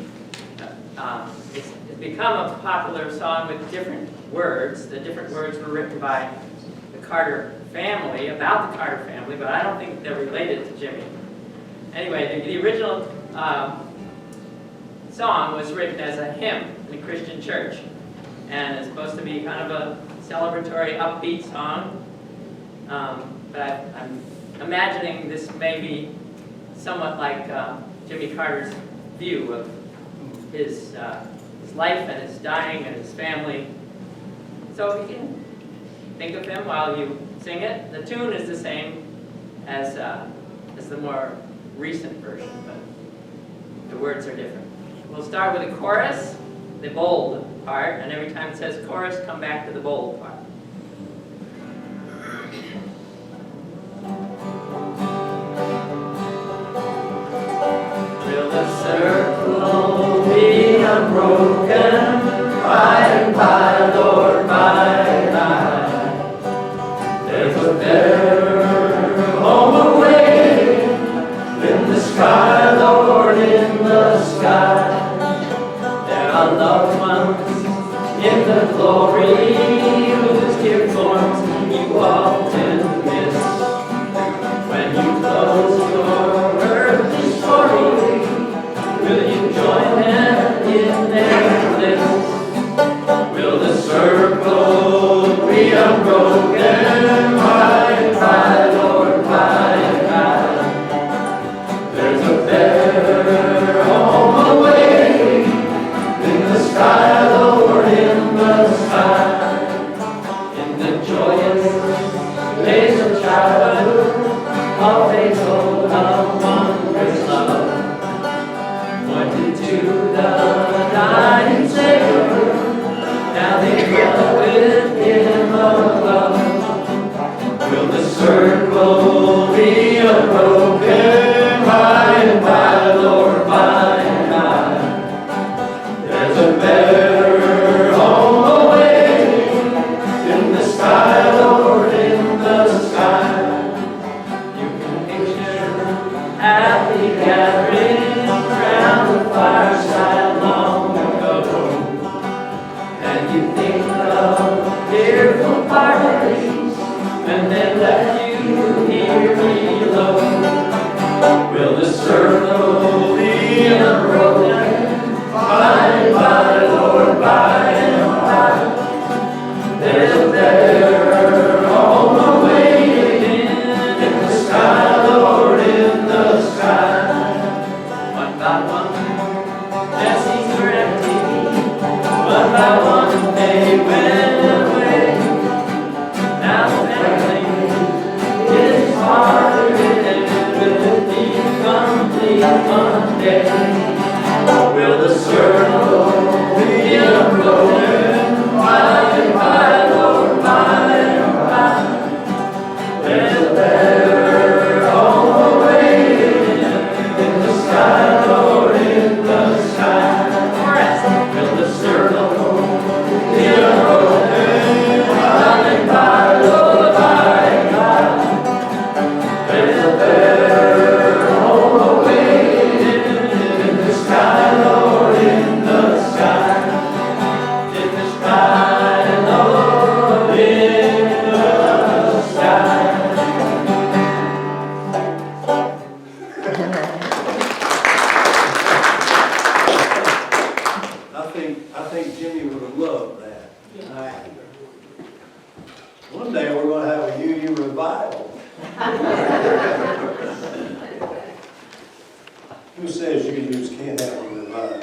it's become a popular song with different words. The different words were written by the Carter family, about the Carter family, but I don't think they're related to Jimmy. Anyway, the original song was written as a hymn in a Christian church, and it's supposed to be kind of a celebratory, upbeat song. But I'm imagining this may be somewhat like Jimmy Carter's view of his life and his dying and his family. So if you can think of him while you sing it. The tune is the same as the more recent version, but the words are different. We'll start with a chorus, the bold part, and every time it says chorus, come back to the bold part. Will the circle be unbroken, by and by, Lord, by and by? There's a better home away in the sky, Lord, in the sky. There are loved ones in the glory whose dear forms you often miss. When you close your earthly story, will you join them in their bliss? Will the circle be unbroken, by and by, Lord, by and by? There's a better home away in the sky, Lord, in the sky. happy gatherings round the fireside long ago. And you think of tearful parties, and then left you here below. Will the circle be unbroken, by and by, Lord, by and by? There's a better home awaiting in the sky, Lord, in the sky. One by one, blessings are empty. One by one, they went away. Now the family is harder and will be complete one day. Will the circle be unbroken, by and by, Lord, by and by? There's a better home awaiting in the sky, Lord, in the sky. Will the circle be unbroken, by and by, Lord, by and by? There's a better home awaiting in the sky, Lord, in the sky. In the sky, Lord, in the sky. I think Jimmy would have loved that. One day we're going to have a UU revival. Who says UUs can't have a revival?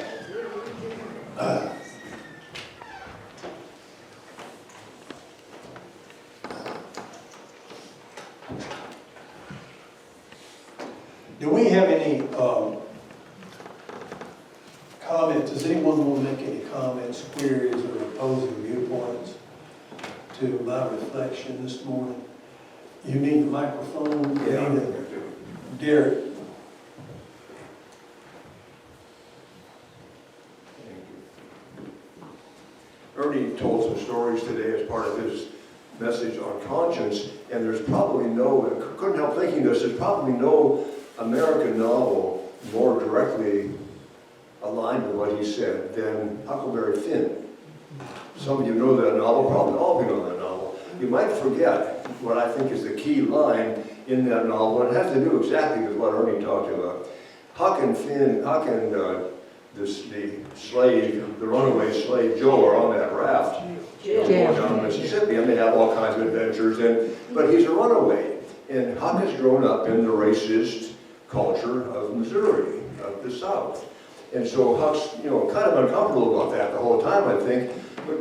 Do we have any comments? Does anyone want to make any comments, queries, or opposing viewpoints to my reflection this morning? You need the microphone. You Yeah. need it. Derek. Ernie told some stories today as part of his message on conscience, and there's probably no, I couldn't help thinking this, there's probably no American novel more directly aligned with what he said than Huckleberry Finn. Some of you know that novel, probably all of you know that novel. You might forget what I think is the key line in that novel, and it has to do exactly with what Ernie talked about. Huck and the slave, the runaway slave Joe are on that raft going down Mississippi, and they have all kinds of adventures, but he's a runaway. And Huck has grown up in the racist culture of Missouri, of the South. And so Huck's, kind of uncomfortable about that the whole time, I think. But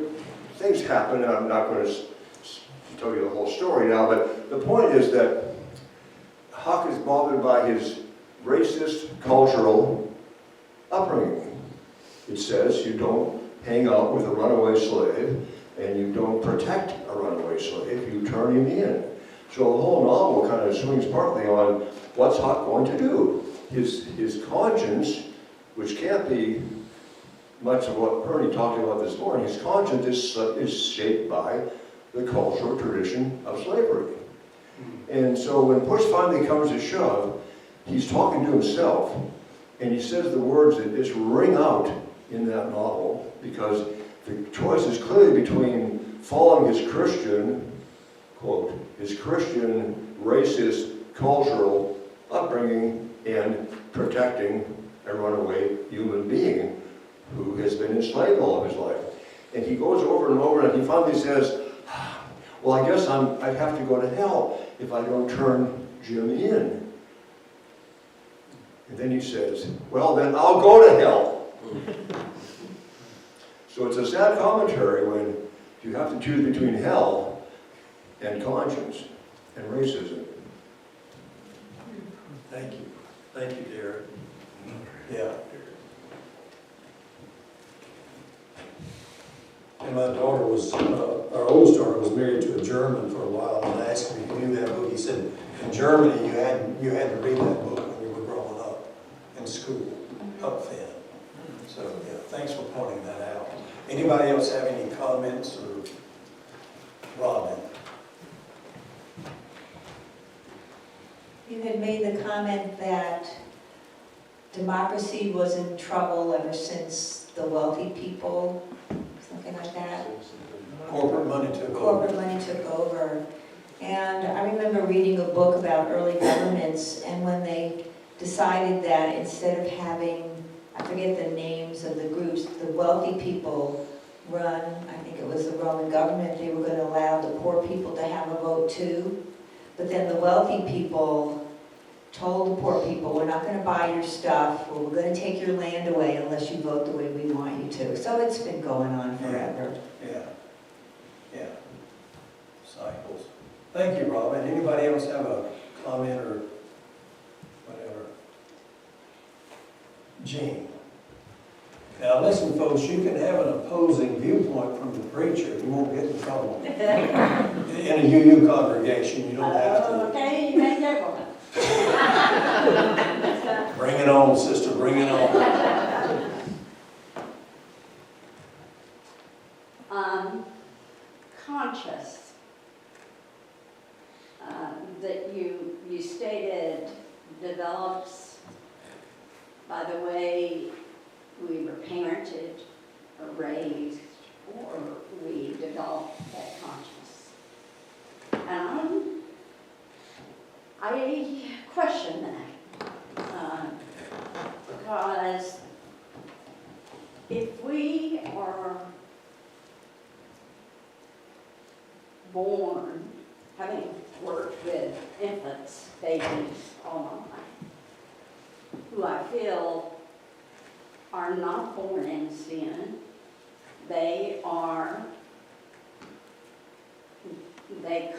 things happen, and I'm not going to tell you the whole story now, but the point is that Huck is bothered by his racist cultural upbringing. It says you don't hang out with a runaway slave, and you don't protect a runaway slave, you turn him in. So the whole novel kind of swings partly on what's Huck going to do. His conscience, which can't be much of what Ernie talked about this morning, his conscience is shaped by the cultural tradition of slavery. And so when push finally comes to shove, he's talking to himself, and he says the words that just ring out in that novel, because the choice is clearly between following his Christian, quote, his Christian racist cultural upbringing and protecting a runaway human being who has been enslaved all of his life. And he goes over and over, and he finally says, well, I guess I'd have to go to hell if I don't turn Jim in. And then he says, well, then I'll go to hell. So it's a sad commentary when you have to choose between hell and conscience and racism. Thank you. Thank you, Derek. Yeah. And my daughter was, our oldest daughter was married to a German for a while, and I asked him if he knew that book. He said, in Germany, you had to read that book when you were growing up in school, up then. So, yeah, thanks for pointing that out. Anybody else have any comments or Robin? You had made the comment that democracy was in trouble ever since the wealthy people, something like that. Corporate money took over. Corporate money took over. And I remember reading a book about early governments, and when they decided that instead of having, I forget the names of the groups, the wealthy people run, I think it was the Roman government, they were going to allow the poor people to have a vote too. But then the wealthy people told the poor people, we're not going to buy your stuff, or we're going to take your land away unless you vote the way we want you to. So it's been going on forever. Yeah. Cycles. Thank you, Robin. Anybody else have a comment or whatever? Gene. Now listen, folks, you can have an opposing viewpoint from the preacher. You won't get in trouble. In a UU congregation, you don't have to. Okay, you may get one. Bring it on, sister, bring it on. Conscious that you stated develops by the way we were parented or raised, or we develop that conscious. And I question that because if we are born, having worked with infants, babies all my life, who I feel are not born in sin. They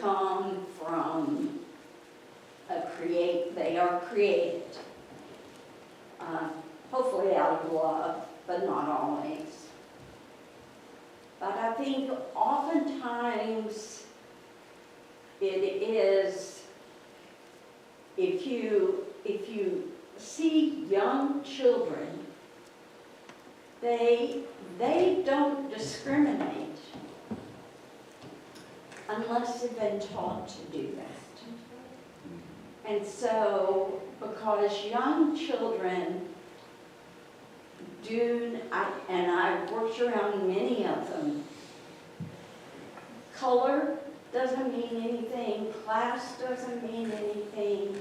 come from they are created, hopefully out of love, but not always. But I think oftentimes it is, if you see young children, they don't discriminate unless they've been taught to do that. And so, because young children and I've worked around many of them, color doesn't mean anything, class doesn't mean anything.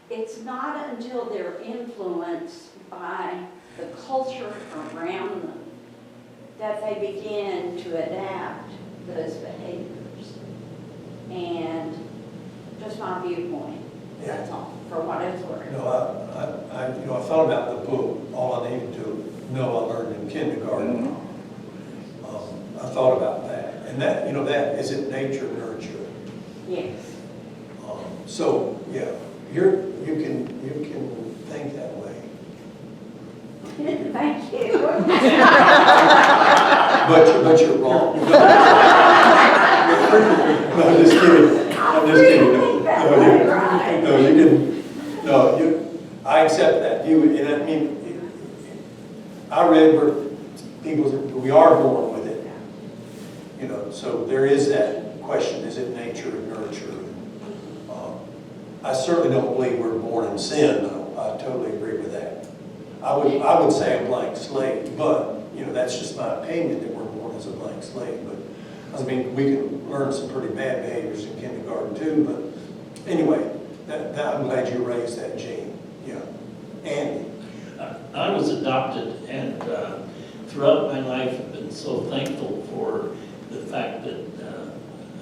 It's not until they're influenced by the culture around them that they begin to adapt those behaviors. And just my viewpoint, that's all, for what it's worth. I thought about the book, All I Needed to Know I Learned in Kindergarten. I thought about that. And that, that is it nature, nurture. Yes. So, yeah, you can think that way. Thank you. But you're wrong. No, I'm just kidding. I accept that view, and I mean, I read where we are born with it. So there is that question, is it nature and nurture? I certainly don't believe we're born in sin, though. I totally agree with that. I would say a blank slate, but, that's just my opinion, that we're born as a blank slate. But, I mean, we can learn some pretty bad behaviors in kindergarten, too, but anyway, I'm glad you raised that, Gene. Yeah. Andy? I was adopted, and throughout my life I've been so thankful for the fact that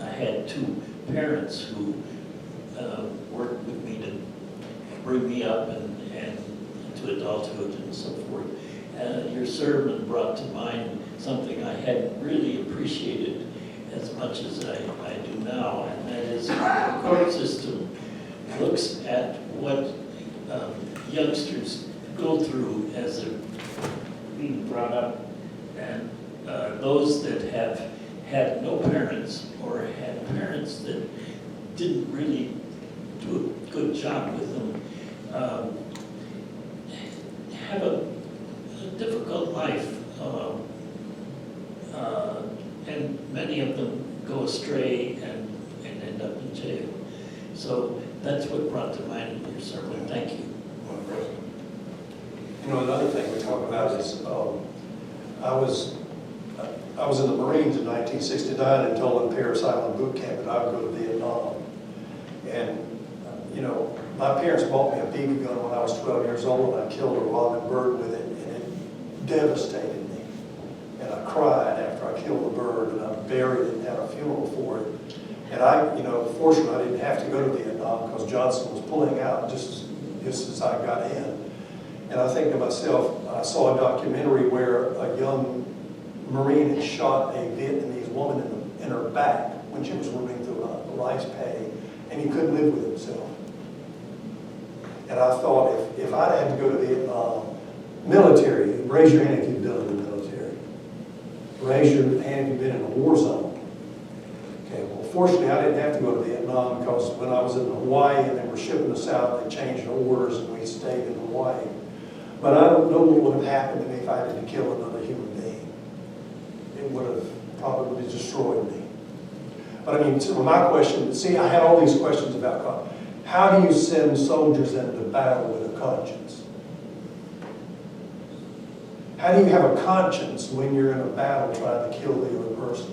I had two parents who worked with me to bring me up and to adulthood and so forth. Your sermon brought to mind something I hadn't really appreciated as much as I do now, and that is the court system looks at what youngsters go through as they're being brought up, and those that have had no parents or had parents that didn't really do a good job with them have a difficult life, and many of them go astray and end up in jail. So that's what brought to mind your sermon. Thank you. You know, another thing we talk about is, I was in the Marines in 1969 and told them Parris Island boot camp that I would go to Vietnam. And, you know, my parents bought me a BB gun when I was 12 years old, and I killed a robin bird with it, and it devastated me. And I cried after I killed the bird, and I buried it and had a funeral for it. And I, you know, fortunately, I didn't have to go to Vietnam because Johnson was pulling out just as I got in. And I think to myself, I saw a documentary where a young Marine had shot a Vietnamese woman in her back when she was running through a rice paddy, and he couldn't live with himself. And I thought, if I'd had to go to Vietnam, military, raise your hand if you've been in the military. Raise your hand if you've been in a war zone. Okay, well, fortunately, I didn't have to go to Vietnam because when I was in Hawaii and they were shipping us out, they changed the orders and we stayed in Hawaii. But I don't know what would have happened to me if I had to kill another human being. It would have probably destroyed me. But I mean, so my question, see, I had all these questions about God. How do you send soldiers into battle with a conscience? How do you have a conscience when you're in a battle trying to kill the other person?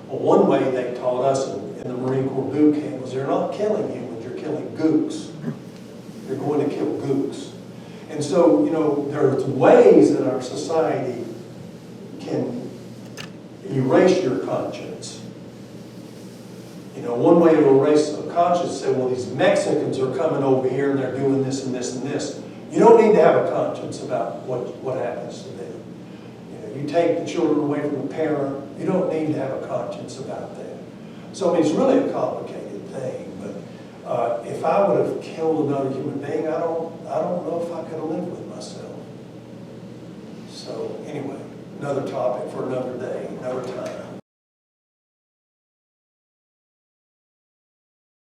Well, one way they taught us in the Marine Corps boot camp was they're not killing humans, you're killing gooks. You're going to kill gooks. And so, you know, there's ways that our society can erase your conscience. You know, one way to erase a conscience is say, well, these Mexicans are coming over here and they're doing this and this and this. You don't need to have a conscience about what happens to them. You know, you take the children away from the parent, you don't need to have a conscience about that. So I mean, it's really a complicated thing, but if I would have killed another human being, I don't know if I could have lived with myself. So anyway, another topic for another day, another time.